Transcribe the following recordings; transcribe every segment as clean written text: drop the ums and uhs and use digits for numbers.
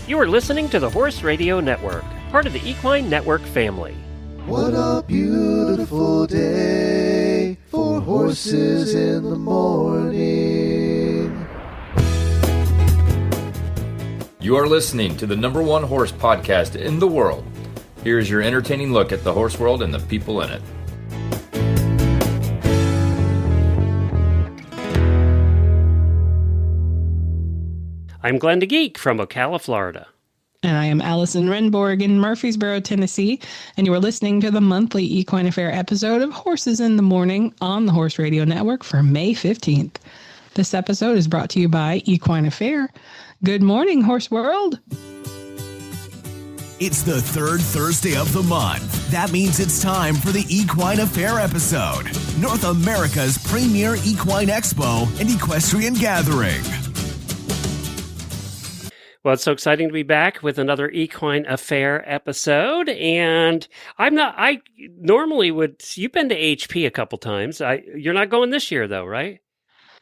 You are listening to the Horse Radio Network, part of the Equine Network family. What a beautiful day for horses in the morning. You are listening to the #1 horse podcast in the world. Here's your entertaining look at the horse world and the people in it. I'm Glenn the Geek from Ocala, Florida. And I am Allison Rehnborg in Murfreesboro, Tennessee, and you are listening to the monthly Equine Affaire episode of Horses in the Morning on the Horse Radio Network for May 15th. This episode is brought to you by Equine Affaire. Good morning, Horse World. It's the third Thursday of the month. That means it's time for the Equine Affaire episode, North America's premier equine expo and equestrian gathering. Well, it's so exciting to be back with another Equine Affaire episode. And I normally would, you've been to HP a couple times. You're not going this year though, right?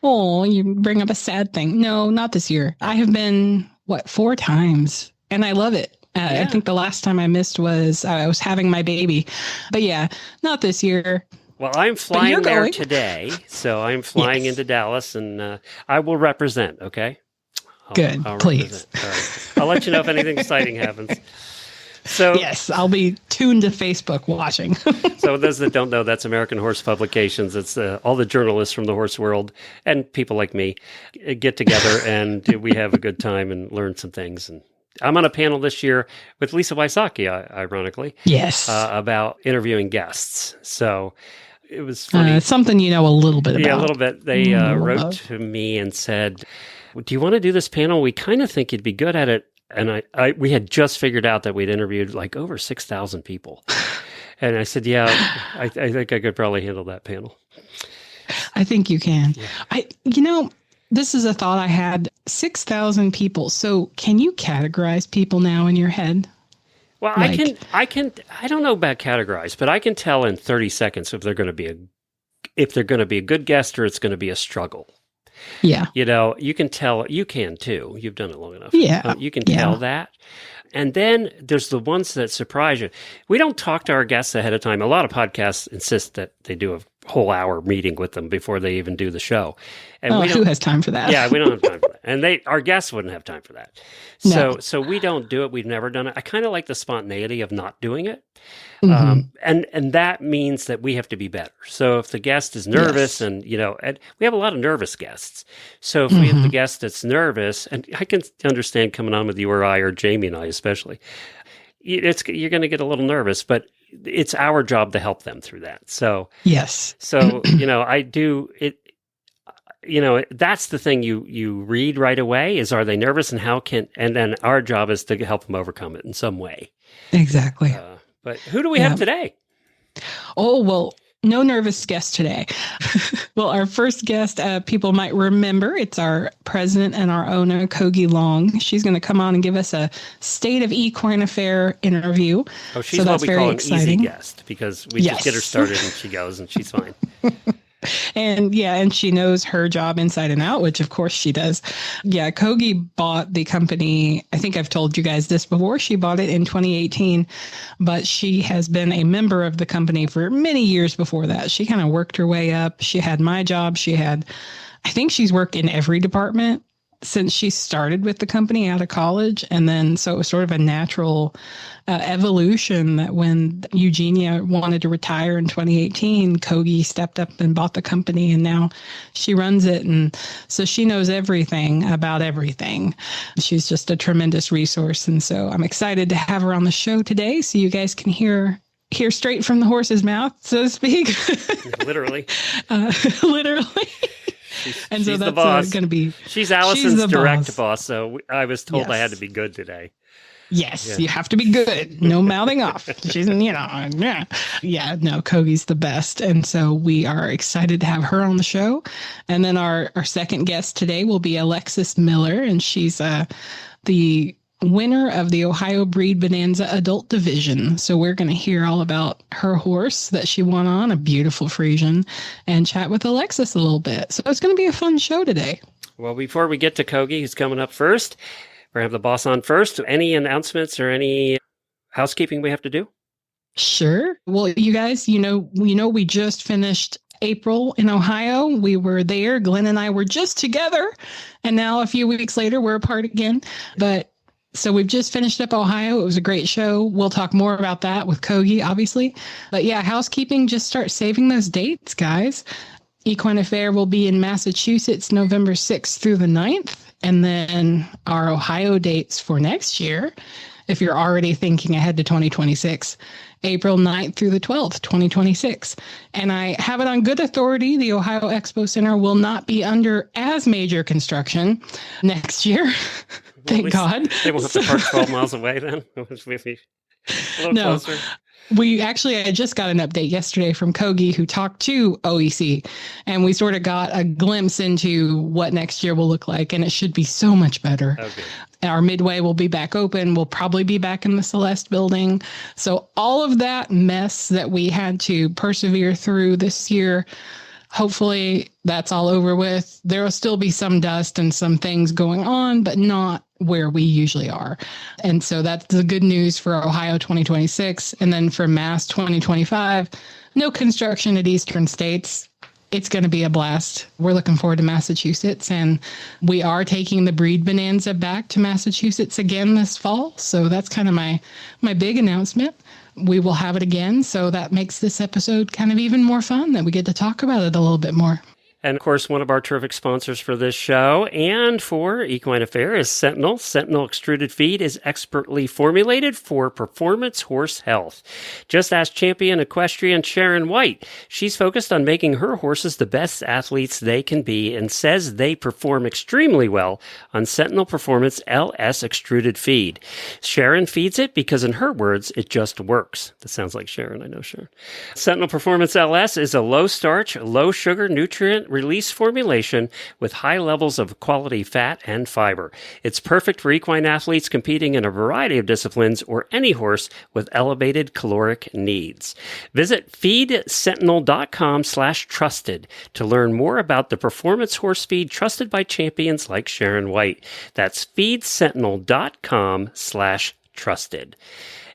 Oh, you bring up a sad thing. No, not this year. I have been, 4 times, and I love it. I think the last time I missed was I was having my baby. But yeah, not this year. Well, I'm flying there today. So I'm flying into Dallas, and I will represent, okay? Good, please. All right. I'll let you know if anything exciting happens. So yes, I'll be tuned to Facebook watching. So those that don't know, that's American Horse Publications. It's all the journalists from the horse world and people like me get together and we have a good time and learn some things. And I'm on a panel this year with Lisa Wysocki, ironically. Yes. About interviewing guests. So it was funny. It's something you know a little bit about. Yeah, a little bit. They wrote to me and said, do you want to do this panel? We kind of think you'd be good at it. And we had just figured out that we'd interviewed like over 6,000 people. And I said, yeah, I think I could probably handle that panel. I think you can. Yeah. This is a thought I had. 6,000 people. So can you categorize people now in your head? Well, I don't know about categorize, but I can tell in 30 seconds if they're going to be a good guest or it's going to be a struggle. Yeah. You can tell, you can too. You've done it long enough. Yeah. You can tell that. And then there's the ones that surprise you. We don't talk to our guests ahead of time. A lot of podcasts insist that they do a whole hour meeting with them before they even do the show. And who has time for that? Yeah, we don't have time for that. And our guests wouldn't have time for that. No. So we don't do it. We've never done it. I kind of like the spontaneity of not doing it. Mm-hmm. And that means that we have to be better. So if the guest is nervous and we have a lot of nervous guests. So if we have the guest that's nervous, and I can understand coming on with you or I or Jamie and I especially, you're going to get a little nervous, but it's our job to help them through that. So, yes. So, I do it, that's the thing you read right away is, are they nervous and then our job is to help them overcome it in some way. Exactly. But who do we have today? Oh, well, no nervous guest today. Well, our first guest, people might remember, it's our president and our owner, Coagi Long. She's going to come on and give us a State of Equine Affaire interview. Oh, she's what we call an easy guest because we just get her started and she goes and she's fine. And she knows her job inside and out, which of course she does. Yeah, Coagi bought the company. I think I've told you guys this before. She bought it in 2018, but she has been a member of the company for many years before that. She kind of worked her way up. She had my job. I think she's worked in every department since she started with the company out of college. And then, so it was sort of a natural evolution that when Eugenia wanted to retire in 2018, Coagi stepped up and bought the company, and now she runs it. And so she knows everything about everything. She's just a tremendous resource. And so I'm excited to have her on the show today so you guys can hear straight from the horse's mouth, so to speak. Literally. Literally. And so that's going to be... She's Allison's direct boss, so I was told I had to be good today. Yes, you have to be good. No mouthing off. She's, Yeah, no, Cogi's the best. And so we are excited to have her on the show. And then our second guest today will be Alexis Miller, and she's the winner of the Ohio Breed Bonanza Adult Division. So we're going to hear all about her horse that she won on, a beautiful Friesian, and chat with Alexis a little bit. So it's going to be a fun show today. Well, before we get to Coagi, who's coming up first, We're going to have the boss on first. Any announcements or any housekeeping we have to do? Sure. Well, you guys, we just finished April in Ohio. We were there. Glenn and I were just together. And now a few weeks later, we're apart again. But so we've just finished up Ohio. It was a great show. We'll talk more about that with Coagi, obviously. But yeah, housekeeping, just start saving those dates, guys. Equine Affaire will be in Massachusetts, November 6th through the 9th. And then our Ohio dates for next year, if you're already thinking ahead to 2026, April 9th through the 12th, 2026. And I have it on good authority. The Ohio Expo Center will not be under as major construction next year. Thank God. They won't have to park 12 miles away then? A little closer. I just got an update yesterday from Coagi, who talked to OEC, and we sort of got a glimpse into what next year will look like, and it should be so much better. Okay. Our Midway will be back open. We'll probably be back in the Celeste building. So all of that mess that we had to persevere through this year, hopefully that's all over with. There will still be some dust and some things going on, but not where we usually are. And so that's the good news for Ohio 2026. And then for Mass 2025, no construction at Eastern states. It's going to be a blast. We're looking forward to Massachusetts, and we are taking the Breed Bonanza back to Massachusetts again this fall. So that's kind of my big announcement. We will have it again. So that makes this episode kind of even more fun, that we get to talk about it a little bit more. And, of course, one of our terrific sponsors for this show and for Equine Affaire is Sentinel. Sentinel extruded feed is expertly formulated for performance horse health. Just ask champion equestrian Sharon White. She's focused on making her horses the best athletes they can be and says they perform extremely well on Sentinel Performance LS extruded feed. Sharon feeds it because, in her words, it just works. That sounds like Sharon. I know Sharon. Sentinel Performance LS is a low-starch, low-sugar, nutrient release formulation with high levels of quality fat and fiber. It's perfect for equine athletes competing in a variety of disciplines or any horse with elevated caloric needs. Visit feedsentinel.com/trusted to learn more about the performance horse feed trusted by champions like Sharon White. That's feedsentinel.com/trusted.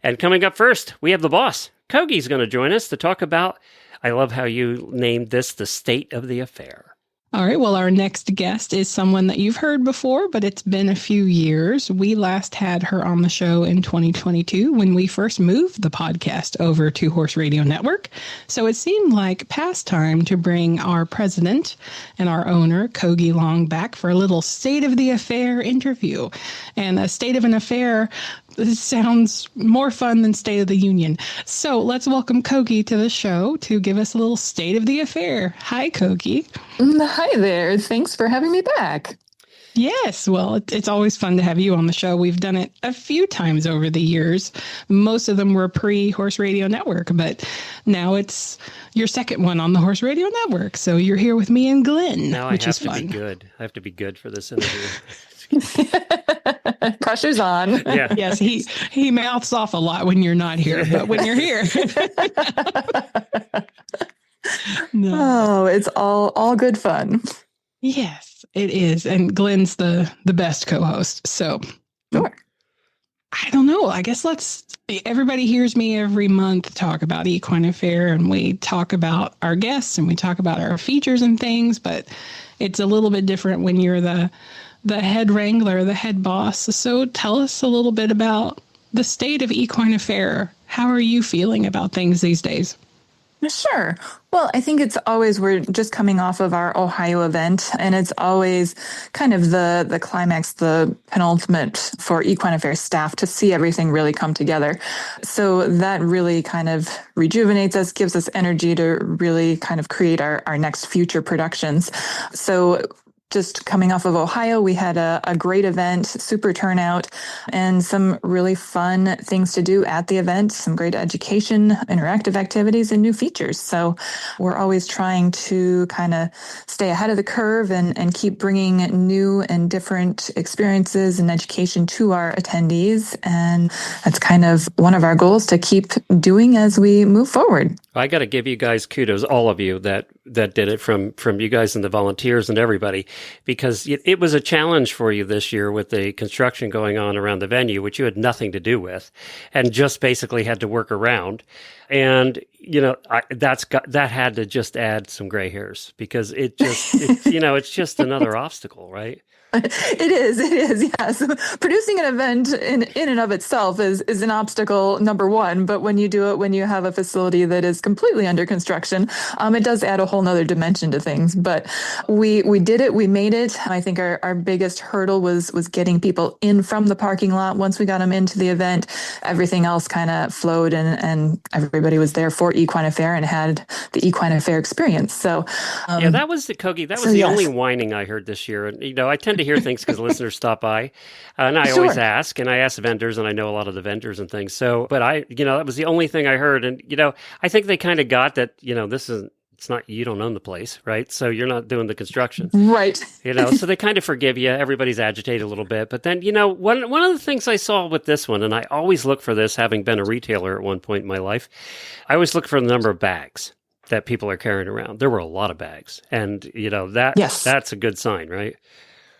And coming up first, we have the boss. Coagi's going to join us to talk about, I love how you named this, the state of the affair. All right. Well, our next guest is someone that you've heard before, but it's been a few years. We last had her on the show in 2022 when we first moved the podcast over to Horse Radio Network. So it seemed like past time to bring our president and our owner, Coagi Long, back for a little state of the affair interview. And a state of an affair, this sounds more fun than State of the Union. So let's welcome Coagi to the show to give us a little state of the affair. Hi, Coagi. Hi there. Thanks for having me back. Yes. Well, it's always fun to have you on the show. We've done it a few times over the years. Most of them were pre-Horse Radio Network, but now it's your second one on the Horse Radio Network. So you're here with me and Glenn, now which is fun. I have to be good for this interview. Pressure's on. Yeah. Yes, he mouths off a lot when you're not here, but when you're here. No. Oh, it's all good fun. Yes, it is. And Glenn's the best co-host. So sure. I don't know. I guess everybody hears me every month talk about Equine Affaire, and we talk about our guests and we talk about our features and things, but it's a little bit different when you're the head wrangler, the head boss. So tell us a little bit about the state of Equine Affaire. How are you feeling about things these days? Sure. Well, I think we're just coming off of our Ohio event, and it's always kind of the climax, the penultimate for Equine Affaire staff to see everything really come together. So that really kind of rejuvenates us, gives us energy to really kind of create our next future productions. So just coming off of Ohio, we had a great event, super turnout, and some really fun things to do at the event, some great education, interactive activities, and new features. So we're always trying to kind of stay ahead of the curve and keep bringing new and different experiences and education to our attendees. And that's kind of one of our goals to keep doing as we move forward. I got to give you guys kudos, all of you that did it, from you guys and the volunteers and everybody, because it was a challenge for you this year with the construction going on around the venue, which you had nothing to do with, and just basically had to work around. And that had to just add some gray hairs, because it's just another obstacle, right? It is, yes. Producing an event in and of itself is an obstacle, number one. But when you do it, when you have a facility that is completely under construction, it does add a whole nother dimension to things. But we did it, we made it. I think our biggest hurdle was getting people in from the parking lot. Once we got them into the event, everything else kind of flowed, and everybody was there for Equine Affaire and had the Equine Affaire experience. So that was the Coagi. That was the only whining I heard this year. And I tend to hear things because listeners stop by, and I always ask, and I ask the vendors, and I know a lot of the vendors and things. So, but that was the only thing I heard, and I think they kind of got that. It's not, you don't own the place, right? So you're not doing the construction, right? So they kind of forgive you. Everybody's agitated a little bit, but then one of the things I saw with this one, and I always look for this, having been a retailer at one point in my life, I always look for the number of bags that people are carrying around. There were a lot of bags, and that's a good sign, right?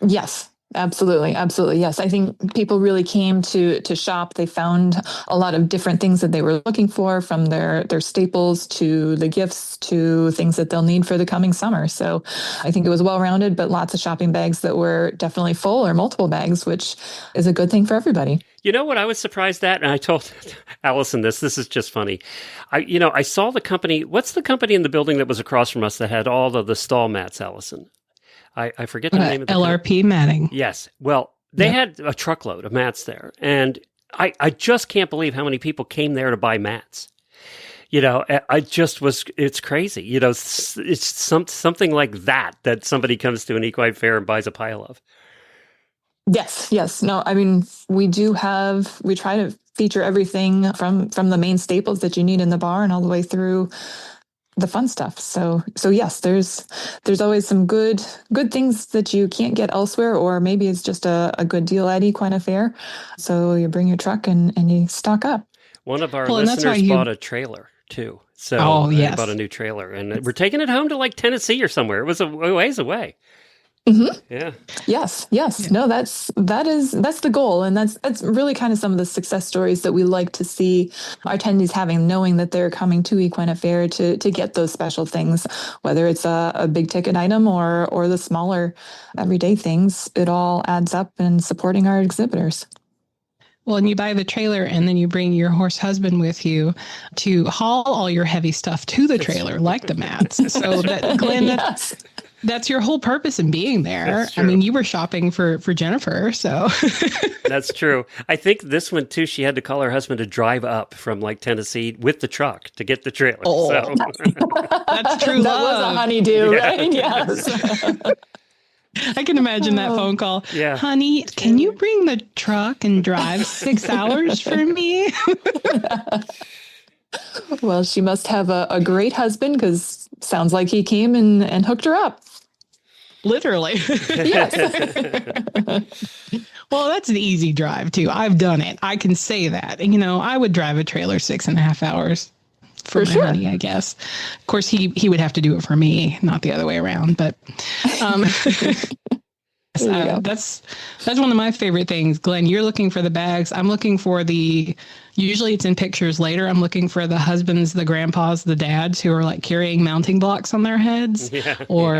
Yes, absolutely. Absolutely. Yes. I think people really came to shop. They found a lot of different things that they were looking for, from their staples to the gifts to things that they'll need for the coming summer. So I think it was well-rounded, but lots of shopping bags that were definitely full, or multiple bags, which is a good thing for everybody. You know what I was surprised at? And I told Allison this is just funny. I saw the company. What's the company in the building that was across from us that had all of the stall mats, Allison? I forget the name of the LRP matting. Yes. Well, they had a truckload of mats there. And I just can't believe how many people came there to buy mats. It's crazy. It's something like that somebody comes to an equine fair and buys a pile of. Yes. No, I mean, we try to feature everything from the main staples that you need in the barn all the way through the fun stuff. So yes, there's always some good things that you can't get elsewhere, or maybe it's just a good deal at Equine Affaire. So you bring your truck and you stock up. One of our listeners bought a trailer too. So they bought a new trailer, and we're taking it home to like Tennessee or somewhere. It was a ways away. Mm-hmm. Yeah. Yes. Yeah. No, that's the goal. And that's really kind of some of the success stories that we like to see our attendees having, knowing that they're coming to Equine Affaire to get those special things, whether it's a big ticket item or the smaller everyday things. It all adds up in supporting our exhibitors. Well, and you buy the trailer, and then you bring your horse husband with you to haul all your heavy stuff to the trailer, like the mats. So that, Glenn, Yes. That's your whole purpose in being there. I mean, you were shopping for Jennifer, so. That's true. I think this one, too, she had to call her husband to drive up from like Tennessee with the truck to get the trailer. Oh, so. That's true That love. was a honeydew, right? Yes. I can imagine that phone call. Yeah. Honey, can you bring the truck and drive 6 hours for me? Well, she must have a great husband, because sounds like he came and hooked her up. Literally. Yes. Well, that's an easy drive, too. I've done it. I can say that. I would drive a trailer 6.5 hours for my honey, I guess. Of course, he would have to do it for me, not the other way around. But that's one of my favorite things. Glenn, you're looking for the bags. I'm looking for usually it's in pictures later. I'm looking for the husbands, the grandpas, the dads who are like carrying mounting blocks on their heads or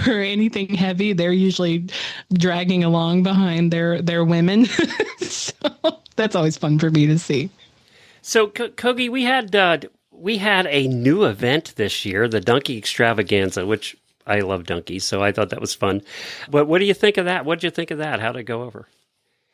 anything heavy. They're usually dragging along behind their women. So that's always fun for me to see. So, Coagi, we had a new event this year, the Donkey Extravaganza, which I love donkeys, so I thought that was fun. But what do you think of that? What did you think of that? How did it go over?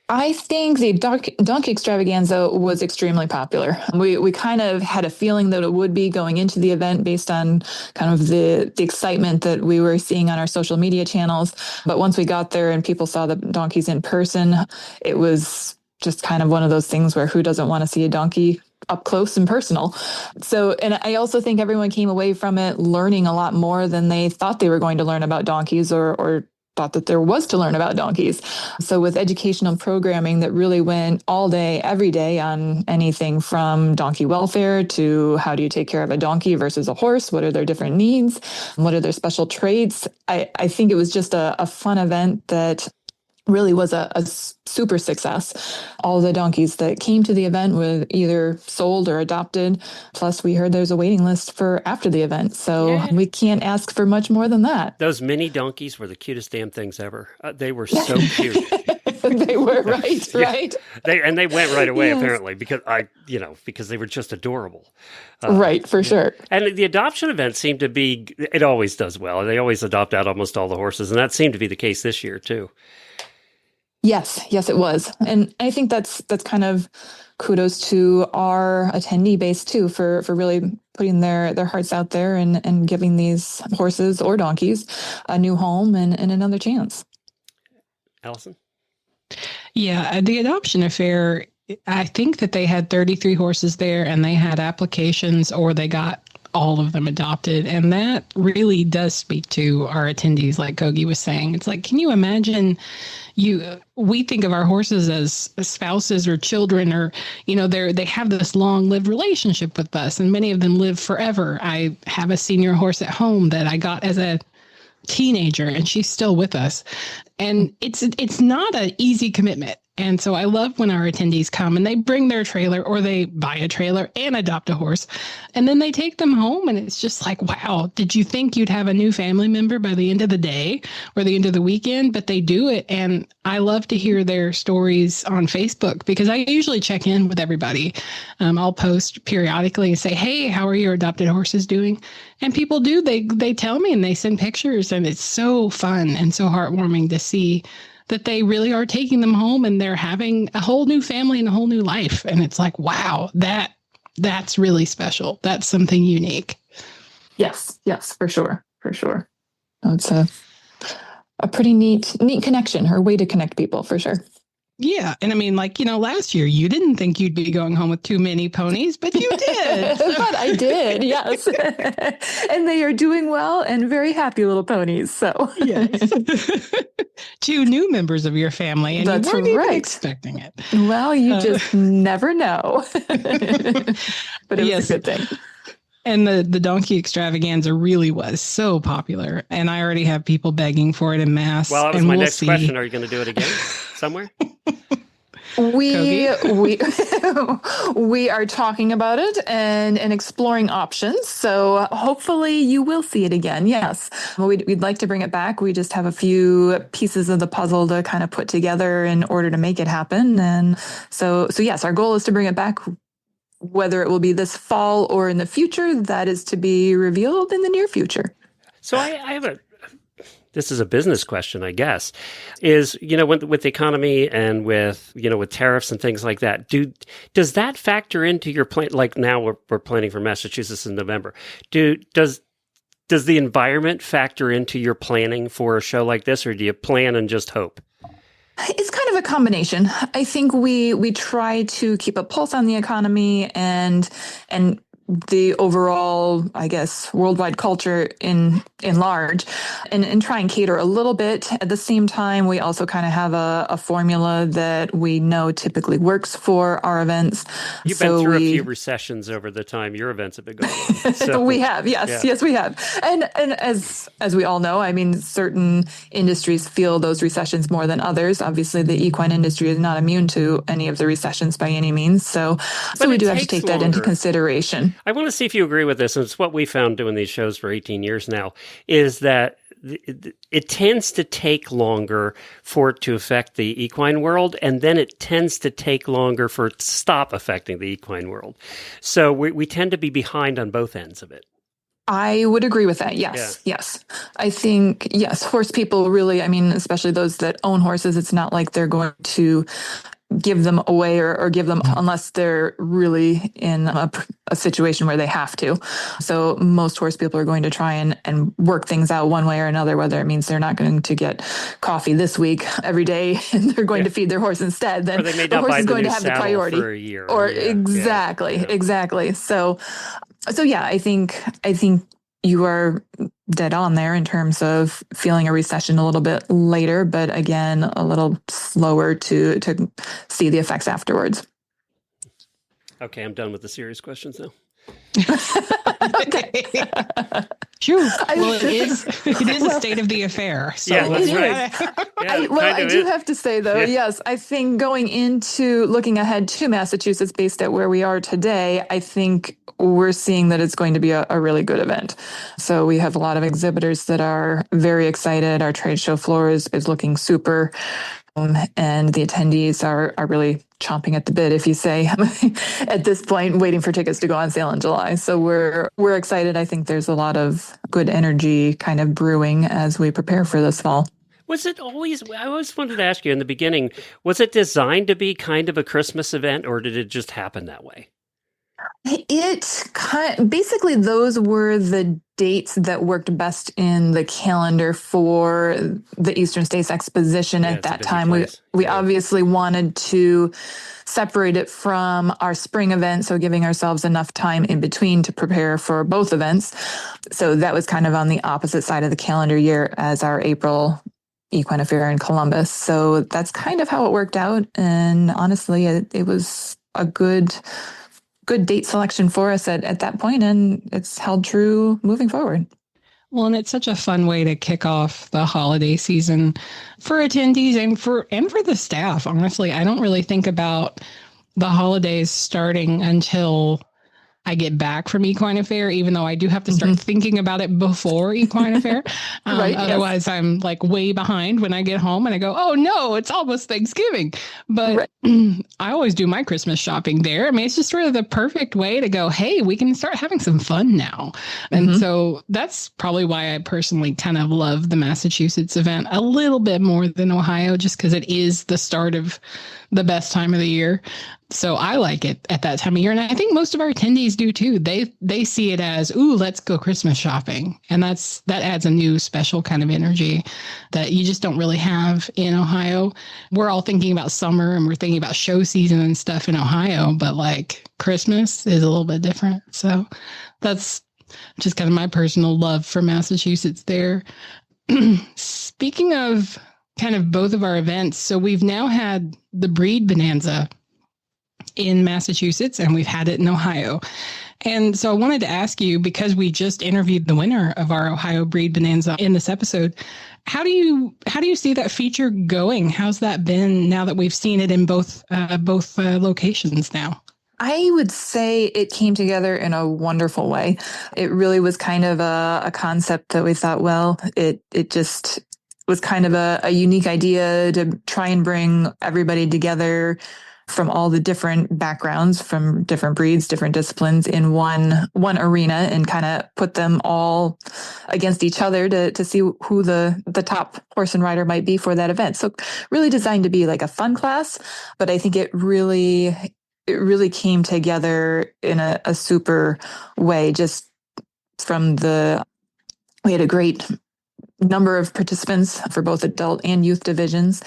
I think the Donkey Extravaganza was extremely popular. We kind of had a feeling that it would be going into the event based on kind of the excitement that we were seeing on our social media channels. But once we got there and people saw the donkeys in person, it was just kind of one of those things where who doesn't want to see a donkey up close and personal. So, and I also think everyone came away from it learning a lot more than they thought they were going to learn about donkeys or thought that there was to learn about donkeys. So with educational programming that really went all day, every day on anything from donkey welfare to how do you take care of a donkey versus a horse? What are their different needs? What are their special traits? I think it was just a fun event that really was a super success. All the donkeys that came to the event were either sold or adopted. Plus, we heard there's a waiting list for after the event. So we can't ask for much more than that. Those mini donkeys were the cutest damn things ever. They were so cute. They were right. They went right away apparently because they were just adorable. Right, for sure. And the adoption event seemed to be, it always does well. They always adopt out almost all the horses, and that seemed to be the case this year too. Yes, it was. And I think that's kind of kudos to our attendee base too for really putting their hearts out there and giving these horses or donkeys a new home and another chance. Allison? Yeah, the adoption affair, I think that they had 33 horses there and they had applications or they got all of them adopted. And that really does speak to our attendees, like Coagi was saying. It's like, can you imagine we think of our horses as spouses or children, or, they have this long-lived relationship with us, and many of them live forever. I have a senior horse at home that I got as a teenager, and she's still with us. And it's not an easy commitment. And so I love when our attendees come and they bring their trailer or they buy a trailer and adopt a horse. And then they take them home and it's just like, wow, did you think you'd have a new family member by the end of the day or the end of the weekend? But they do it. And I love to hear their stories on Facebook because I usually check in with everybody. I'll post periodically and say, hey, how are your adopted horses doing? And people do. They tell me and they send pictures, and it's so fun and so heartwarming to see that they really are taking them home and they're having a whole new family and a whole new life. And it's like, wow, that's really special. That's something unique. Yes, for sure. It's a pretty neat connection, or way to connect people, for sure. Yeah. And I mean, last year you didn't think you'd be going home with too many ponies, but you did. But I did, yes. And they are doing well and very happy little ponies. So yes. 2 new members of your family, and that's you weren't even right. expecting it. Well, you just never know. But it was a good thing. And the donkey extravaganza really was so popular, and I already have people begging for it en masse. Well, that was my next question. Are you going to do it again somewhere? We are talking about it and exploring options. So hopefully you will see it again. Yes, we'd like to bring it back. We just have a few pieces of the puzzle to kind of put together in order to make it happen. And so yes, our goal is to bring it back. Whether it will be this fall or in the future, that is to be revealed in the near future. So I have this is a business question, I guess, is, with the economy and with tariffs and things like that, does that factor into your plan? Like now we're planning for Massachusetts in November. Does the environment factor into your planning for a show like this, or do you plan and just hope? It's kind of a combination. I think we try to keep a pulse on the economy and the overall, I guess, worldwide culture in large, and try and cater a little bit. At the same time, we also kind of have a formula that we know typically works for our events. You've been through a few recessions over the time your events have been going on. So. We have, yes, we have. And as we all know, I mean, certain industries feel those recessions more than others. Obviously, the equine industry is not immune to any of the recessions by any means. So we do have to take that into consideration. I want to see if you agree with this, and it's what we found doing these shows for 18 years now, is that it tends to take longer for it to affect the equine world, and then it tends to take longer for it to stop affecting the equine world. So we tend to be behind on both ends of it. I would agree with that. Yes. I think, yes, horse people really, I mean, especially those that own horses, it's not like they're going to give them away or give them unless they're really in a situation where they have to. So most horse people are going to try and work things out one way or another, whether it means they're not going to get coffee this week every day and they're going to feed their horse instead. Then the horse is going to have the priority for a year. Exactly. So yeah, I think you are dead on there in terms of feeling a recession a little bit later, but again, a little slower to see the effects afterwards. Okay, I'm done with the serious questions now. Okay. Sure. Well, it is a state of the affair. So Yeah, that's right. Yeah, I do have to say, though, yes, I think going into looking ahead to Massachusetts based at where we are today, I think we're seeing that it's going to be a really good event. So we have a lot of exhibitors that are very excited. Our trade show floor is looking super. And the attendees are really chomping at the bit, if you say, at this point, waiting for tickets to go on sale in July. So we're excited. I think there's a lot of good energy kind of brewing as we prepare for this fall. Was it always, I always wanted to ask you in the beginning, was it designed to be kind of a Christmas event, or did it just happen that way? Basically, those were the dates that worked best in the calendar for the Eastern States Exposition at that time. We obviously wanted to separate it from our spring event, so giving ourselves enough time in between to prepare for both events. So that was kind of on the opposite side of the calendar year as our April Equine Affaire in Columbus. So that's kind of how it worked out. And honestly, it was a good date selection for us at that point, and it's held true moving forward. Well, and it's such a fun way to kick off the holiday season for attendees and for the staff. Honestly, I don't really think about the holidays starting until I get back from Equine Affaire, even though I do have to start thinking about it before Equine Affaire. Right, otherwise, yes. I'm like way behind when I get home and I go, oh no, it's almost Thanksgiving. But I always do my Christmas shopping there. I mean, it's just sort of the perfect way to go, hey, we can start having some fun now. And so that's probably why I personally kind of love the Massachusetts event a little bit more than Ohio, just because it is the start of the best time of the year. So I like it at that time of year. And I think most of our attendees do too. They see it as, ooh, let's go Christmas shopping. And that adds a new special kind of energy that you just don't really have in Ohio. We're all thinking about summer and we're thinking about show season and stuff in Ohio, but like Christmas is a little bit different. So that's just kind of my personal love for Massachusetts there. Speaking of kind of both of our events, so we've now had the Breed Bonanza in Massachusetts, and we've had it in Ohio. And so I wanted to ask you, because we just interviewed the winner of our Ohio Breed Bonanza in this episode, how do you see that feature going? How's that been now that we've seen it in both locations now? I would say it came together in a wonderful way. It really was kind of a concept that we thought, well, it just was kind of a unique idea to try and bring everybody together from all the different backgrounds, from different breeds, different disciplines in one arena, and kind of put them all against each other to see who the top horse and rider might be for that event. So really designed to be like a fun class, but I think it really came together in a super way. Just we had a great number of participants for both adult and youth divisions.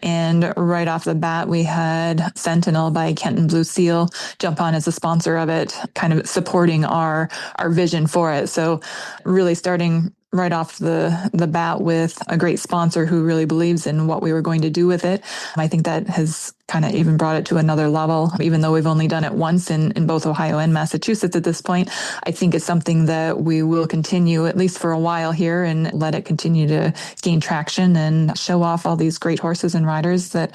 And right off the bat, we had Sentinel by Kenton Blue Seal jump on as a sponsor of it, kind of supporting our vision for it. So really starting right off the bat with a great sponsor who really believes in what we were going to do with it. I think that has kind of even brought it to another level, even though we've only done it once in both Ohio and Massachusetts at this point. I think it's something that we will continue, at least for a while here, and let it continue to gain traction and show off all these great horses and riders that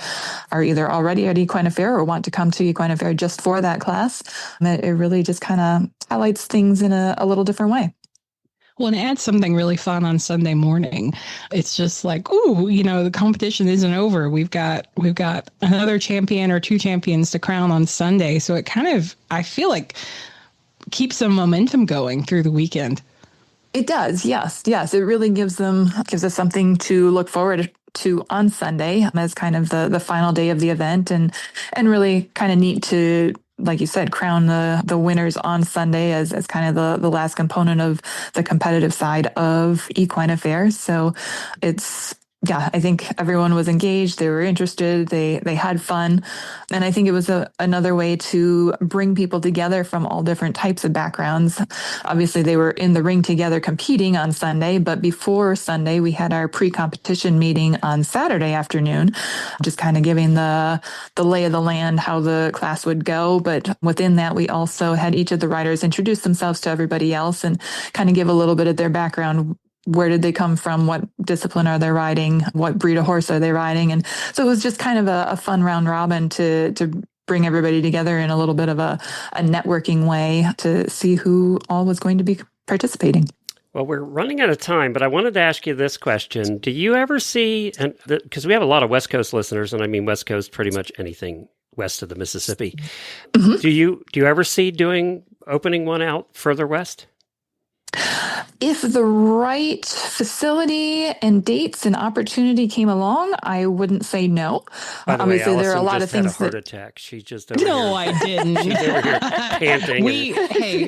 are either already at Equine Affaire or want to come to Equine Affaire just for that class. It really just kind of highlights things in a little different way. Well, and it adds something really fun on Sunday morning. It's just like, ooh, the competition isn't over. We've got another champion or two champions to crown on Sunday. So it kind of, I feel like, keeps some momentum going through the weekend. It does. Yes. It really gives us something to look forward to on Sunday as kind of the final day of the event, and really kind of neat to, like you said, crown the winners on Sunday as kind of the last component of the competitive side of Equine Affaire. So it's yeah, I think everyone was engaged. They were interested. They had fun. And I think it was another way to bring people together from all different types of backgrounds. Obviously, they were in the ring together competing on Sunday, but before Sunday, we had our pre-competition meeting on Saturday afternoon, just kind of giving the lay of the land, how the class would go. But within that, we also had each of the riders introduce themselves to everybody else and kind of give a little bit of their background. Where did they come from? What discipline are they riding? What breed of horse are they riding? And so it was just kind of a fun round robin to bring everybody together in a little bit of a networking way to see who all was going to be participating. Well, we're running out of time, but I wanted to ask you this question. Do you ever see, and because we have a lot of West Coast listeners, and I mean West Coast, pretty much anything west of the Mississippi. Mm-hmm. Do you ever see opening one out further west? If the right facility and dates and opportunity came along, I wouldn't say no. By the Obviously, way, there are a lot just of things had a heart attack. She just over here. I didn't. She's over here panting.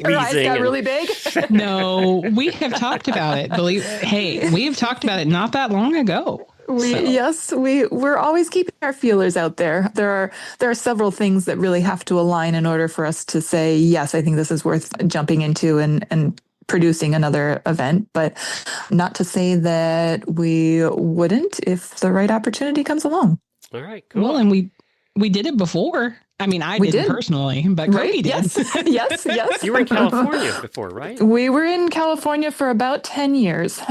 her eyes got really big. No, we have talked about it. We have talked about it not that long ago. Yes, we're always keeping our feelers out there. There are several things that really have to align in order for us to say, yes, I think this is worth jumping into and producing another event, but not to say that we wouldn't if the right opportunity comes along. All right, cool. Well, and we did it before. I mean, I didn't personally, but Coagi did. Yes. You were in California before, right? We were in California for about 10 years.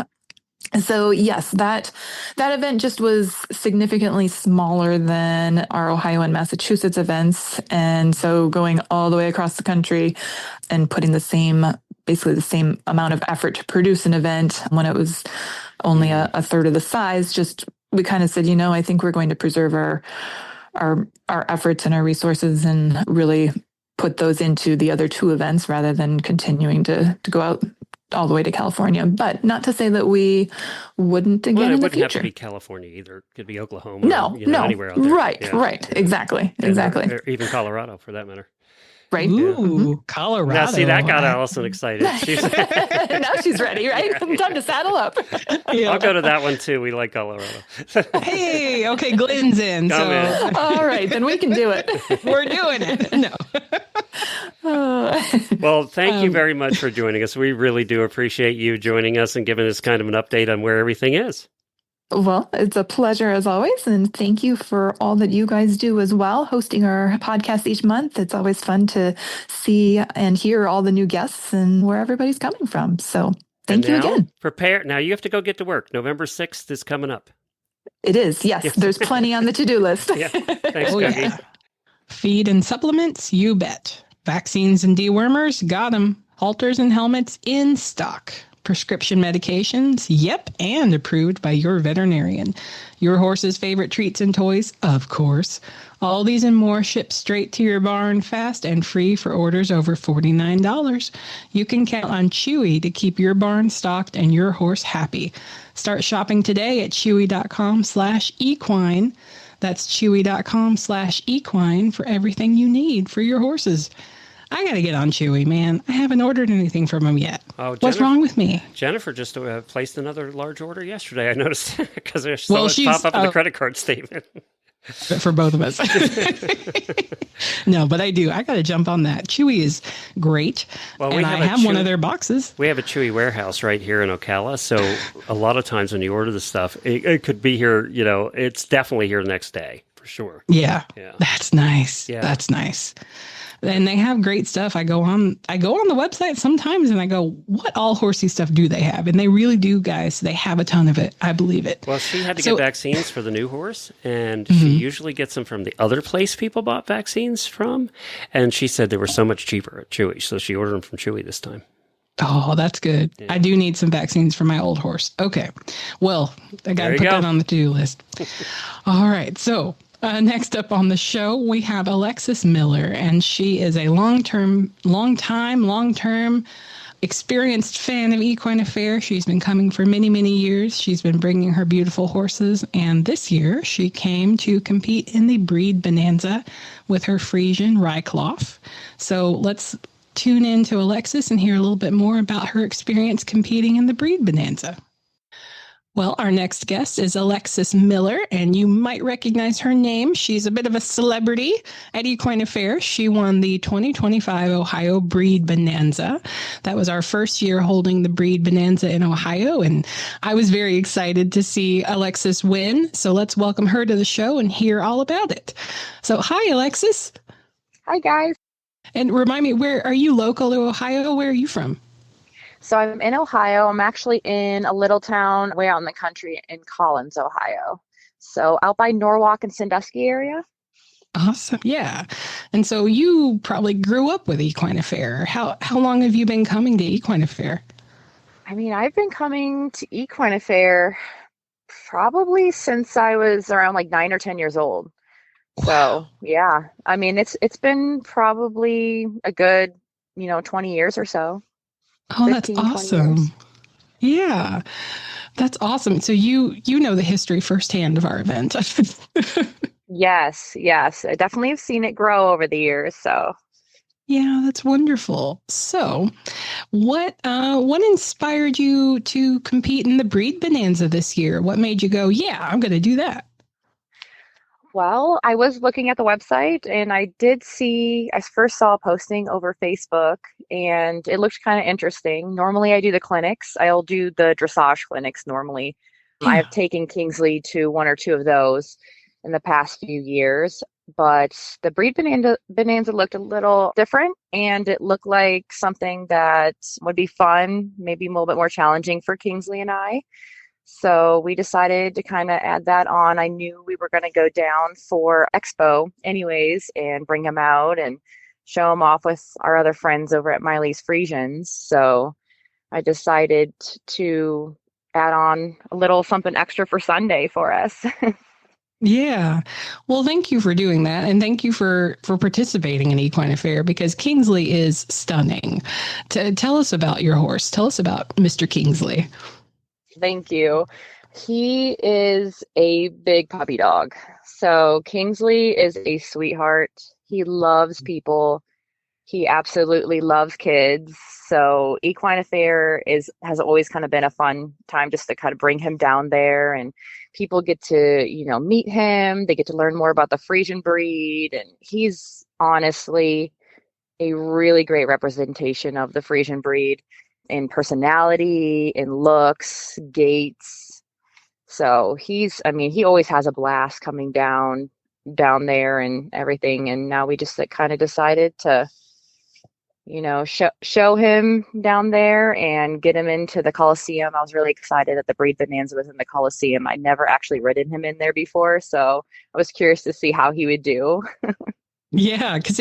So yes, that event just was significantly smaller than our Ohio and Massachusetts events. And so going all the way across the country and putting basically the same amount of effort to produce an event when it was only a third of the size, we kind of said, I think we're going to preserve our efforts and our resources and really put those into the other two events rather than continuing to go out all the way to California. But not to say that we wouldn't again in the future. It wouldn't have to be California either. It could be Oklahoma. No, anywhere out there. Right. Exactly. Or even Colorado for that matter. Right. Ooh, Colorado. Now, see, that got Allison excited. Now she's ready, right? Time to saddle up. I'll go to that one too. We like Colorado. Hey, okay, Glenn's in. In. All right, then we can do it. We're doing it. No. Well, thank you very much for joining us. We really do appreciate you joining us and giving us kind of an update on where everything is. Well, it's a pleasure as always. And thank you for all that you guys do as well, hosting our podcast each month. It's always fun to see and hear all the new guests and where everybody's coming from. So thank you again. Prepare. Now you have to go get to work. November 6th is coming up. It is. Yes. There's plenty on the to-do list. Yeah. Thanks, Coagi. Feed and supplements, you bet. Vaccines and dewormers, got them. Halters and helmets in stock. Prescription medications, yep, and approved by your veterinarian. Your horse's favorite treats and toys, of course. All these and more shipped straight to your barn fast and free for orders over $49. You can count on Chewy to keep your barn stocked and your horse happy. Start shopping today at chewy.com/equine. That's chewy.com/equine for everything you need for your horses. I got to get on Chewy, man. I haven't ordered anything from him yet. What's wrong with me? Jennifer just placed another large order yesterday. I noticed because I saw it pop up in the credit card statement. For both of us. No, but I do. I got to jump on that. Chewy is great. Well, and I have one of their boxes. We have a Chewy warehouse right here in Ocala. So a lot of times when you order the stuff, it could be here, it's definitely here the next day for sure. Yeah. That's nice. Yeah. That's nice. And they have great stuff. I go on the website sometimes and I go, what all horsey stuff do they have? And they really do, guys. They have a ton of it. I believe it. Well, she had to get vaccines for the new horse, and she usually gets them from the other place people bought vaccines from. And she said they were so much cheaper at Chewy, so she ordered them from Chewy this time. Oh, that's good. Yeah. I do need some vaccines for my old horse. Okay. Well, I got to put that on the to-do list. All right. So next up on the show, we have Alexis Miller, and she is a long-term experienced fan of Equine Affaire. She's been coming for many, many years. She's been bringing her beautiful horses, and this year she came to compete in the Breed Bonanza with her Friesian Ryklof. So let's tune in to Alexis and hear a little bit more about her experience competing in the Breed Bonanza. Well, our next guest is Alexis Miller, and you might recognize her name. She's a bit of a celebrity at Equine Affaire. She won the 2025 Ohio Breed Bonanza. That was our first year holding the Breed Bonanza in Ohio, and I was very excited to see Alexis win. So let's welcome her to the show and hear all about it. So hi, Alexis. Hi, guys. And remind me, where are you local to Ohio? Where are you from? So I'm in Ohio. I'm actually in a little town way out in the country in Collins, Ohio. So out by Norwalk and Sandusky area. Awesome. Yeah. And so you probably grew up with Equine Affaire. How long have you been coming to Equine Affaire? I mean, I've been coming to Equine Affaire probably since I was around like 9 or 10 years old. Wow. So yeah, I mean, it's been probably a good, 20 years or so. Oh, that's 15, 20 awesome. years. Yeah, that's awesome. So you know the history firsthand of our event. Yes. I definitely have seen it grow over the years. So Yeah, that's wonderful. So what inspired you to compete in the Breed Bonanza this year? What made you go, yeah, I'm going to do that? well, I was looking at the website and I first saw a posting over Facebook and it looked kind of interesting. Normally I do the clinics. I'll do the dressage clinics normally. Yeah. I've taken Kingsley to one or two of those in the past few years, but the Breed Bonanza looked a little different and it looked like something that would be fun, maybe a little bit more challenging for Kingsley and I. So we decided to kind of add that on. I knew we were going to go down for Expo anyways and bring him out and show him off with our other friends over at Miley's Friesians. So I decided to add on a little something extra for Sunday for us. Yeah. Well, thank you for doing that. And thank you for participating in Equine Affaire because Kingsley is stunning. Tell us about your horse. Tell us about Mr. Kingsley. Thank you. He is a big puppy dog. So Kingsley is a sweetheart. He loves people. He absolutely loves kids. So Equine Affaire has always kind of been a fun time just to kind of bring him down there and people get to, meet him. They get to learn more about the Friesian breed. And he's honestly a really great representation of the Friesian breed in personality, in looks, gaits. So he always has a blast coming down there and everything. And now we just kind of decided to, show him down there and get him into the Coliseum. I was really excited that the Breed Bonanza was in the Coliseum. I'd never actually ridden him in there before. So I was curious to see how he would do. Yeah, because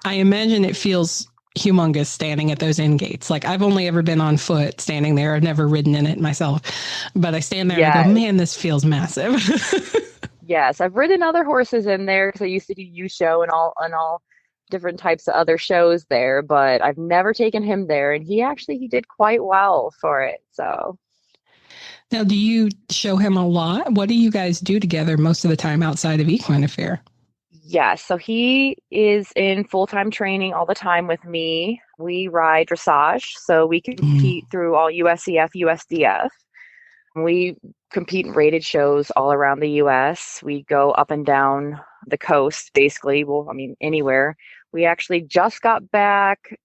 I imagine it feels humongous standing at those end gates. Like I've only ever been on foot standing there. I've never ridden in it myself, but I stand there and I go, man, this feels massive. Yes. I've ridden other horses in there because I used to do U-Show and all different types of other shows there, but I've never taken him there. And he did quite well for it. So now, do you show him a lot? What do you guys do together most of the time outside of Equine Affaire? Yes. So he is in full-time training all the time with me. We ride dressage. So we compete through all USEF, USDF. We compete in rated shows all around the U.S. We go up and down the coast, basically. Well, anywhere. We actually just got back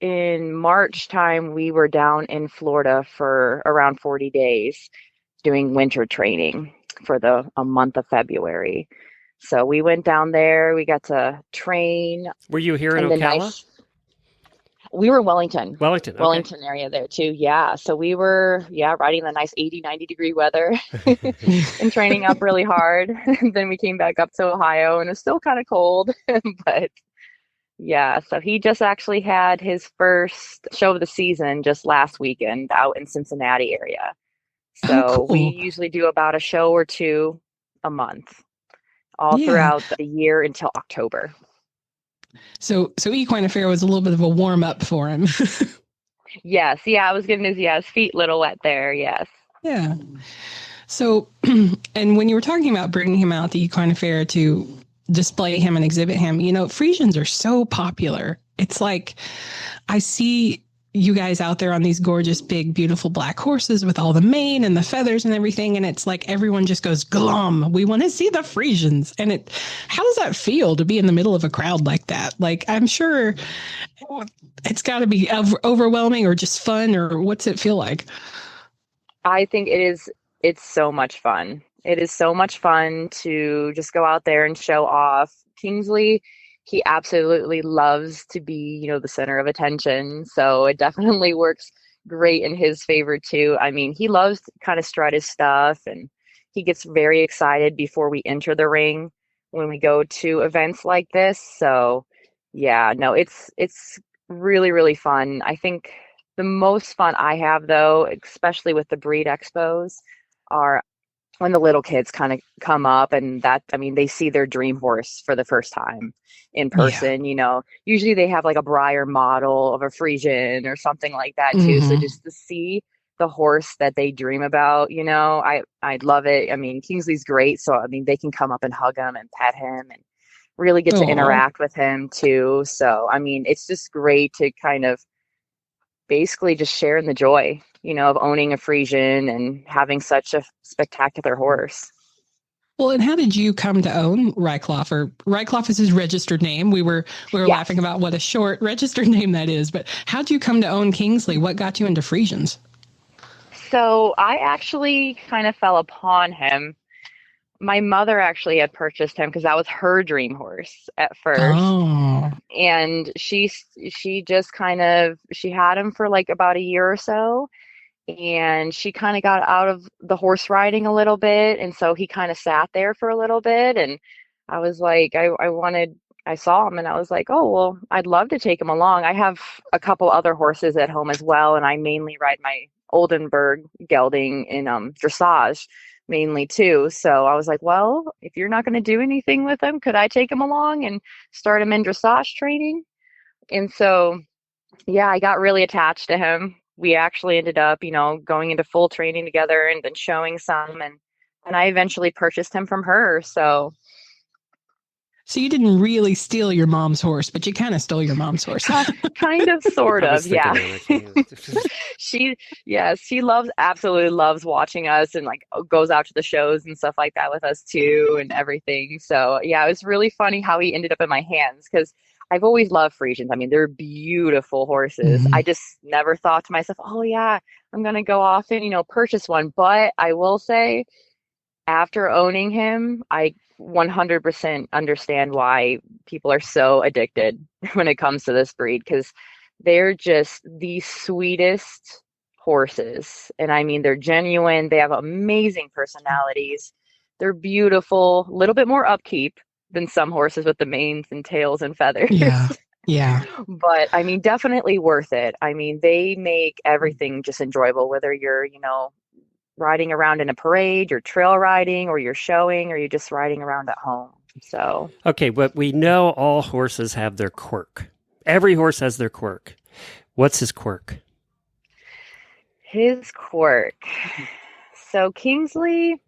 in March time. We were down in Florida for around 40 days doing winter training for a month of February. So we went down there. We got to train. Were you here in Ocala? We were in Wellington. Wellington. Okay. Wellington area there too. Yeah. So we were, riding the nice 80, 90 degree weather and training up really hard. And then we came back up to Ohio and it was still kind of cold. But yeah, so he just actually had his first show of the season just last weekend out in Cincinnati area. So we usually do about a show or two a month. All throughout the year until October. So Equine Affaire was a little bit of a warm up for him. Yes. Yeah. I was getting his feet a little wet there. Yes. Yeah. So, and when you were talking about bringing him out to Equine Affaire to display him and exhibit him, Friesians are so popular. It's like I see you guys out there on these gorgeous, big, beautiful black horses with all the mane and the feathers and everything. And it's like everyone just goes glum. We want to see the Friesians. And how does that feel to be in the middle of a crowd like that? Like, I'm sure it's got to be overwhelming or just fun, or what's it feel like? I think it's so much fun. It is so much fun to just go out there and show off. Kingsley, he absolutely loves to be, the center of attention. So it definitely works great in his favor too. I mean, he loves to kind of strut his stuff, and he gets very excited before we enter the ring when we go to events like this. So yeah, no, it's really, really fun. I think the most fun I have, though, especially with the breed expos, are when the little kids kind of come up and they see their dream horse for the first time in person. Usually they have like a Breyer model of a Friesian or something like that too. So just to see the horse that they dream about, I love it. I mean, Kingsley's great. So, they can come up and hug him and pet him and really get to interact with him too. So, it's just great to kind of basically just share in the joy, of owning a Friesian and having such a spectacular horse. Well, and how did you come to own Ryklof? Or Ryklof is his registered name. We were laughing about what a short registered name that is, but how did you come to own Kingsley? What got you into Friesians? So I actually kind of fell upon him. My mother actually had purchased him because that was her dream horse at first. Oh. And she just she had him for like about a year or so. And she kind of got out of the horse riding a little bit. And so he kind of sat there for a little bit. And I was like, I saw him and I was like, oh, well, I'd love to take him along. I have a couple other horses at home as well. And I mainly ride my Oldenburg gelding in dressage mainly too. So I was like, well, if you're not going to do anything with him, could I take him along and start him in dressage training? And so, yeah, I got really attached to him. We actually ended up, going into full training together and then showing some, and I eventually purchased him from her. So you didn't really steal your mom's horse, but you kind of stole your mom's horse. Kind of, sort of, yeah. She absolutely loves watching us and like goes out to the shows and stuff like that with us too and everything. So yeah, it was really funny how he ended up in my hands because I've always loved Friesians. They're beautiful horses. I just never thought to myself, oh yeah, I'm going to go off and, purchase one. But I will say, after owning him, I 100% understand why people are so addicted when it comes to this breed, because they're just the sweetest horses. And they're genuine. They have amazing personalities. They're beautiful, a little bit more upkeep than some horses with the manes and tails and feathers. Yeah. But definitely worth it. They make everything just enjoyable, whether you're, riding around in a parade, you're trail riding, or you're showing, or you're just riding around at home. So okay, but we know all horses have their quirk. Every horse has their quirk. What's his quirk? His quirk. So Kingsley,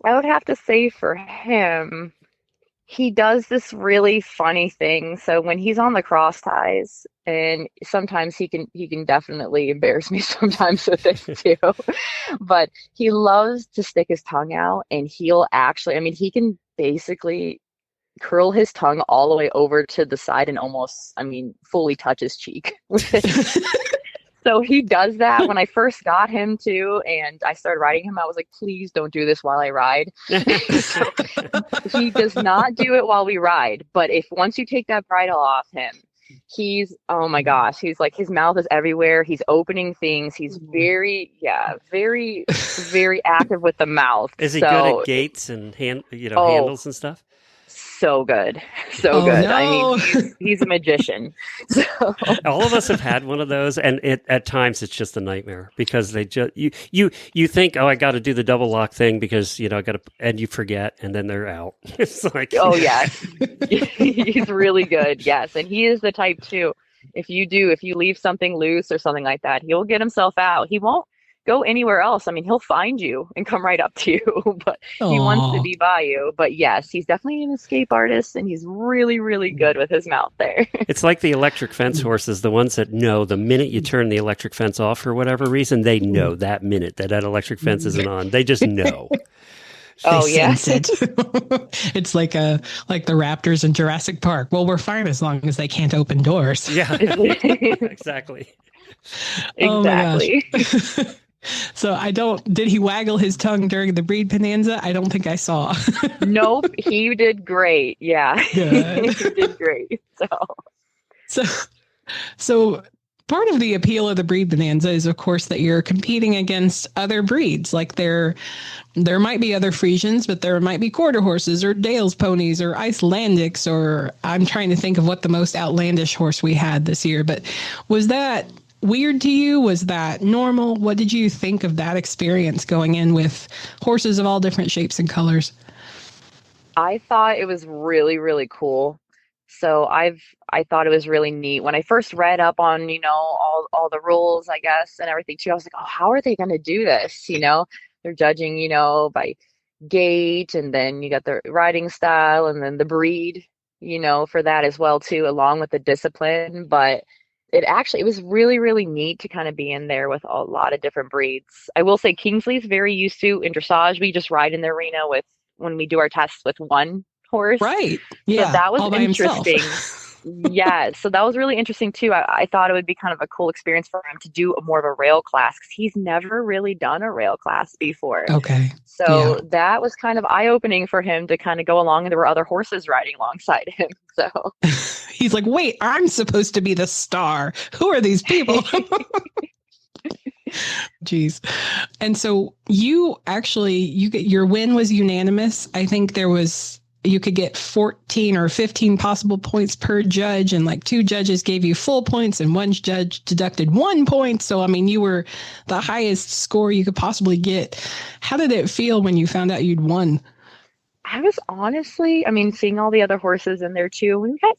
I would have to say for him, he does this really funny thing. So when he's on the cross ties, and sometimes he can definitely embarrass me sometimes with this too, but he loves to stick his tongue out, and he'll actually, he can basically curl his tongue all the way over to the side and almost, fully touch his cheek with it. So he does that. When I first got him too, and I started riding him, I was like, please don't do this while I ride. So he does not do it while we ride. But once you take that bridle off him, oh my gosh, he's like, his mouth is everywhere. He's opening things. He's very, very, very active with the mouth. Is he good at gaits and handles and stuff? So good. No. He's a magician. So. All of us have had one of those, and at times it's just a nightmare because they just you think, oh, I got to do the double lock thing because I got to, and you forget, and then they're out. It's like, oh yeah, he's really good. Yes, and he is the type too. If you leave something loose or something like that, he'll get himself out. He won't go anywhere else. I mean, he'll find you and come right up to you, but he wants to Oh, be by you. But yes, he's definitely an escape artist, and he's really, really good with his mouth there. It's like the electric fence horses, the ones that know the minute you turn the electric fence off for whatever reason, they know that minute that electric fence isn't on. They just know. Oh, yeah. sense it. It's like the raptors in Jurassic Park. Well, we're fine as long as they can't open doors. Yeah, exactly. Oh my Exactly. gosh. So did he waggle his tongue during the breed bonanza? I don't think I saw. Nope, he did great. Yeah, Good. he did great. So part of the appeal of the breed bonanza is, of course, that you're competing against other breeds. Like there might be other Friesians, but there might be quarter horses or Dales ponies or Icelandics, or I'm trying to think of what the most outlandish horse we had this year. But was that weird to you? Was that normal? What did you think of that experience going in with horses of all different shapes and colors? I thought it was really, really cool. So I thought it was really neat. When I first read up on, all the rules, I guess, and everything too, I was like, oh, how are they going to do this? They're judging, by gait, and then you got the riding style, and then the breed, for that as well too, along with the discipline. But it was really, really neat to kind of be in there with a lot of different breeds. I will say Kingsley's very used to in dressage. We just ride in the arena when we do our tests with one horse. Right. Yeah. So that was all by interesting. himself. Yeah. So that was really interesting too. I thought it would be kind of a cool experience for him to do more of a rail class, because he's never really done a rail class before. Okay. So that was kind of eye-opening for him to kind of go along, and there were other horses riding alongside him. So he's like, wait, I'm supposed to be the star. Who are these people? Jeez. And so your win was unanimous. I think you could get 14 or 15 possible points per judge, and like 2 judges gave you full points and 1 judge deducted 1 point. So, I mean, you were the highest score you could possibly get. How did it feel when you found out you'd won? I was honestly, seeing all the other horses in there too, we had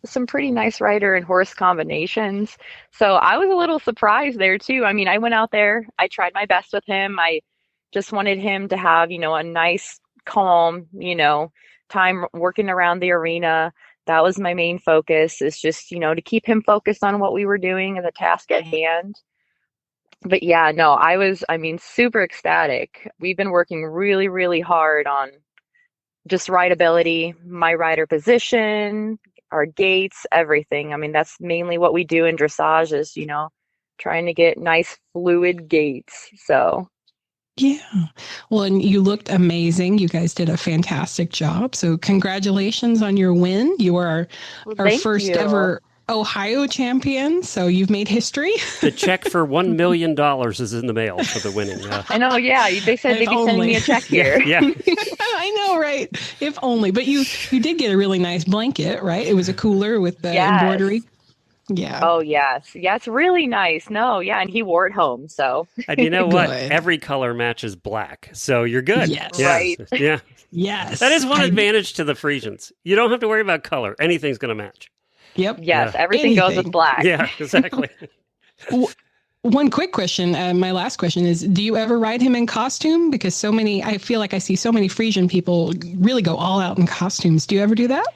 some pretty nice rider and horse combinations. So I was a little surprised there too. I went out there, I tried my best with him. I just wanted him to have, a nice, calm, time working around the arena. That was my main focus, is just, to keep him focused on what we were doing and the task at hand. But yeah, no, I was, super ecstatic. We've been working really, really hard on just rideability, my rider position, our gaits, everything. That's mainly what we do in dressage is, trying to get nice fluid gaits. So yeah. Well, and you looked amazing. You guys did a fantastic job. So congratulations on your win. You are our first ever Ohio champion. So you've made history. The check for $1 million is in the mail for the winning. I know. Yeah. They said they'd be sending me a check here. Yeah. I know, right? If only. But you did get a really nice blanket, right? It was a cooler with the embroidery. Yeah. Oh, yes. Yeah, it's really nice. No, yeah. And he wore it home. So. And you know what? Every color matches black. So you're good. Yes. Yeah. Right. Yeah. Yes. That is one advantage to the Friesians. You don't have to worry about color. Anything's going to match. Yep. Yes. Yeah. Everything goes with black. Yeah, exactly. One quick question. My last question is, do you ever ride him in costume? Because I feel like I see so many Friesian people really go all out in costumes. Do you ever do that?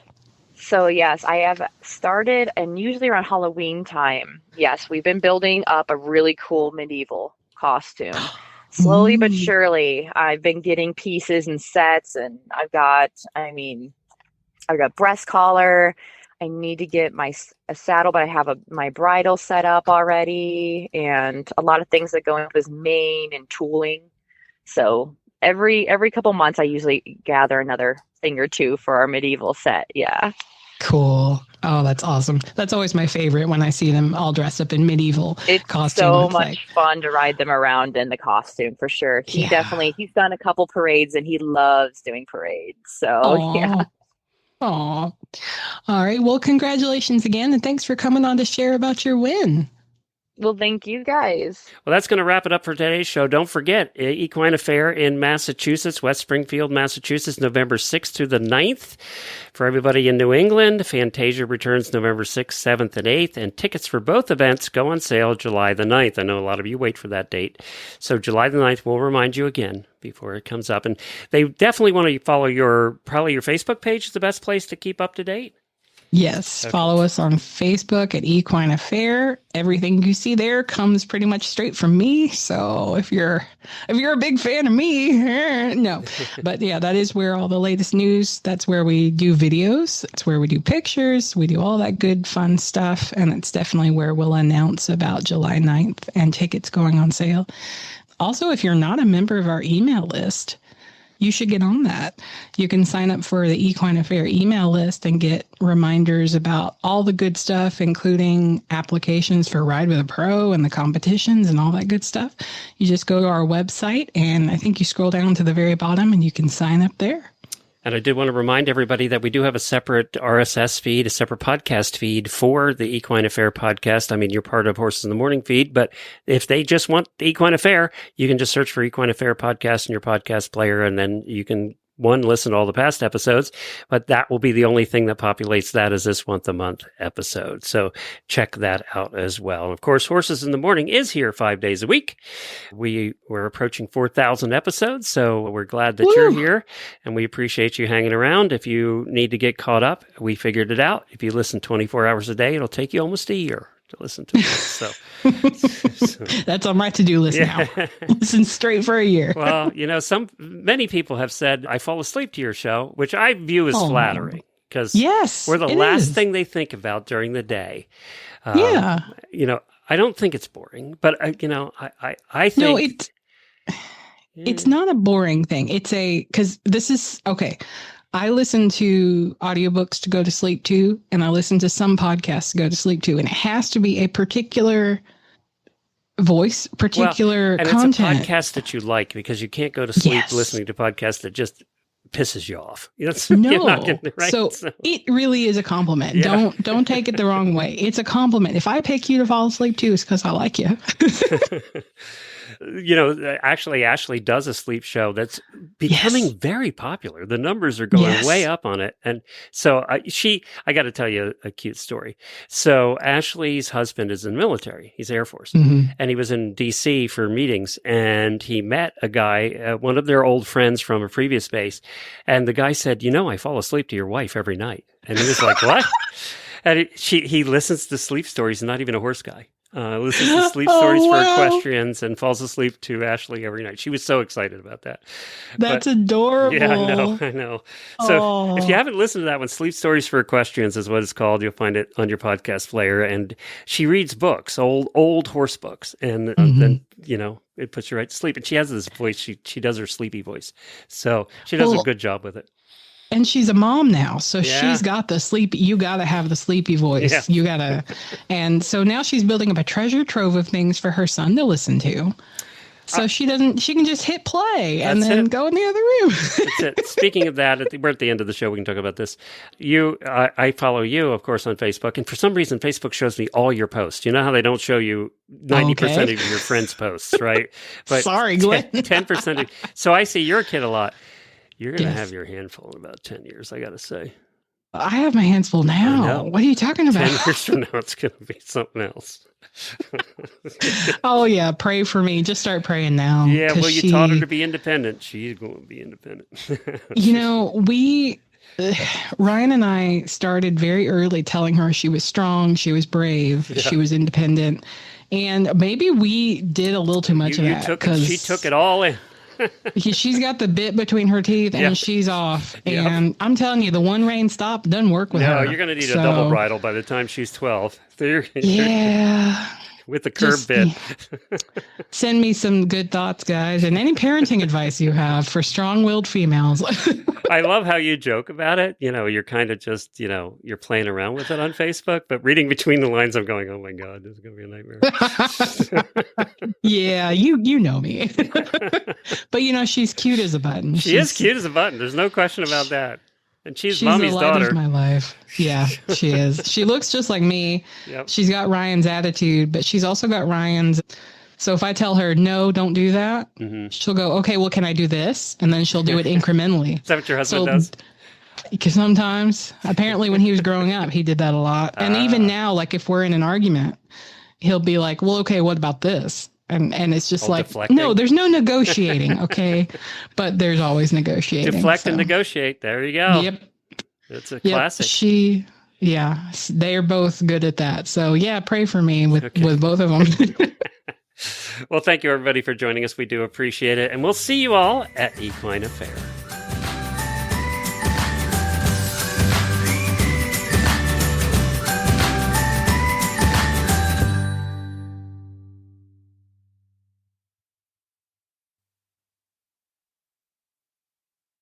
So yes, I have started, and usually around Halloween time, yes, we've been building up a really cool medieval costume. Slowly but surely, I've been getting pieces and sets, and I've got breast collar. I need to get a saddle, but I have my bridle set up already, and a lot of things that go into his mane and tooling. So every couple months, I usually gather another thing or two for our medieval set. Yeah. Cool. Oh, that's awesome. That's always my favorite when I see them all dressed up in medieval costume. It's so much fun to ride them around in the costume, for sure. He's done a couple parades, and he loves doing parades. So, yeah. Aw. All right. Well, congratulations again, and thanks for coming on to share about your win. Well, thank you guys. Well, that's going to wrap it up for today's show. Don't forget, Equine Affaire in Massachusetts, West Springfield, Massachusetts, November 6th through the 9th. For everybody in New England, Fantasia returns November 6th, 7th, and 8th, and tickets for both events go on sale July the 9th. I know a lot of you wait for that date. So July the 9th, we'll remind you again before it comes up. And they definitely want to follow probably your Facebook page is the best place to keep up to date. Yes, okay. Follow us on Facebook at Equine Affaire. Everything you see there comes pretty much straight from me. So if you're a big fan of me, no. But yeah, that is where all the latest news, that's where we do videos. That's where we do pictures. We do all that good fun stuff. And it's definitely where we'll announce about July 9th and tickets going on sale. Also, if you're not a member of our email list, you should get on that. You can sign up for the Equine Affaire email list and get reminders about all the good stuff, including applications for Ride with a Pro and the competitions and all that good stuff. You just go to our website, and I think you scroll down to the very bottom, and you can sign up there. And I did want to remind everybody that we do have a separate RSS feed, a separate podcast feed for the Equine Affaire podcast. I mean, you're part of Horses in the Morning feed, but if they just want the Equine Affaire, you can just search for Equine Affaire podcast in your podcast player, and then you can listen to all the past episodes, but that will be the only thing that populates that is this once-a-month episode. So check that out as well. And of course, Horses in the Morning is here 5 days a week. We're approaching 4,000 episodes, so we're glad that you're here, and we appreciate you hanging around. If you need to get caught up, we figured it out. If you listen 24 hours a day, it'll take you almost a year to listen to this. So that's on my to-do list now. Listen straight for a year. Well, many people have said I fall asleep to your show, which I view as flattering because we're the last thing they think about during the day. I don't think it's boring, but I think no, it's not a boring thing. It's because this is okay. I listen to audiobooks to go to sleep too, and I listen to some podcasts to go to sleep too, and it has to be a particular voice, particular content. It's a podcast that you like, because you can't go to sleep listening to podcasts that just pisses you off. So it really is a compliment. Yeah. Don't take it the wrong way. It's a compliment. If I pick you to fall asleep too, it's because I like you. Actually, Ashley does a sleep show that's becoming very popular. The numbers are going way up on it. And so I got to tell you a cute story. So Ashley's husband is in the military. He's Air Force. Mm-hmm. And he was in D.C. for meetings, and he met a guy, one of their old friends from a previous base. And the guy said, I fall asleep to your wife every night. And he was like, what? And he listens to sleep stories, not even a horse guy. Listens to sleep stories for equestrians and falls asleep to Ashley every night. She was so excited about that. That's adorable. Yeah, I know. So if you haven't listened to that one, Sleep Stories for Equestrians is what it's called. You'll find it on your podcast player. And she reads books, old horse books. And then, it puts you right to sleep. And she has this voice. She does her sleepy voice. So she does a good job with it. And she's a mom now, so she's got the sleepy. You got to have the sleepy voice. Yeah. You got to. And so now she's building up a treasure trove of things for her son to listen to. So she can just hit play and then go in the other room. That's it. Speaking of that, we're at the end of the show. We can talk about this. I follow you, of course, on Facebook. And for some reason, Facebook shows me all your posts. You know how they don't show you 90% of your friends' posts, right? But sorry, Glenn. 10%. So I see your kid a lot. You're going to have your handful in about 10 years, I got to say. I have my hands full now. What are you talking about? 10 years from now, it's going to be something else. Oh, yeah. Pray for me. Just start praying now. Yeah, well, you taught her to be independent. She's going to be independent. Ryan and I started very early telling her she was strong, she was brave, she was independent. And maybe we did a little too much of that. She took it all in. She's got the bit between her teeth and she's off. And I'm telling you, the one rein stop doesn't work with her. No, you're going to need a double bridle by the time she's 12. With the curb bit. Send me some good thoughts, guys, and any parenting advice you have for strong-willed females. I love how you joke about it. You're kind of just, you're playing around with it on Facebook, but reading between the lines, I'm going, oh my God, this is going to be a nightmare. Yeah, you know me. But, she's cute as a button. She is cute as a button. There's no question about that. And she's mommy's the light daughter. of my life. Yeah, she is. She looks just like me. Yep. She's got Ryan's attitude, but she's also got Ryan's. So if I tell her, no, don't do that, she'll go, okay, well, can I do this? And then she'll do it incrementally. Is that what your husband does? Because sometimes, apparently when he was growing up, he did that a lot. And even now, like if we're in an argument, he'll be like, well, okay, what about this? And it's just like, deflecting. no, there's no negotiating, okay? But there's always negotiating. Deflect and negotiate. There you go. Yep. It's a classic. They are both good at that. So yeah, pray for me with both of them. Well, thank you everybody for joining us. We do appreciate it. And we'll see you all at Equine Affaire.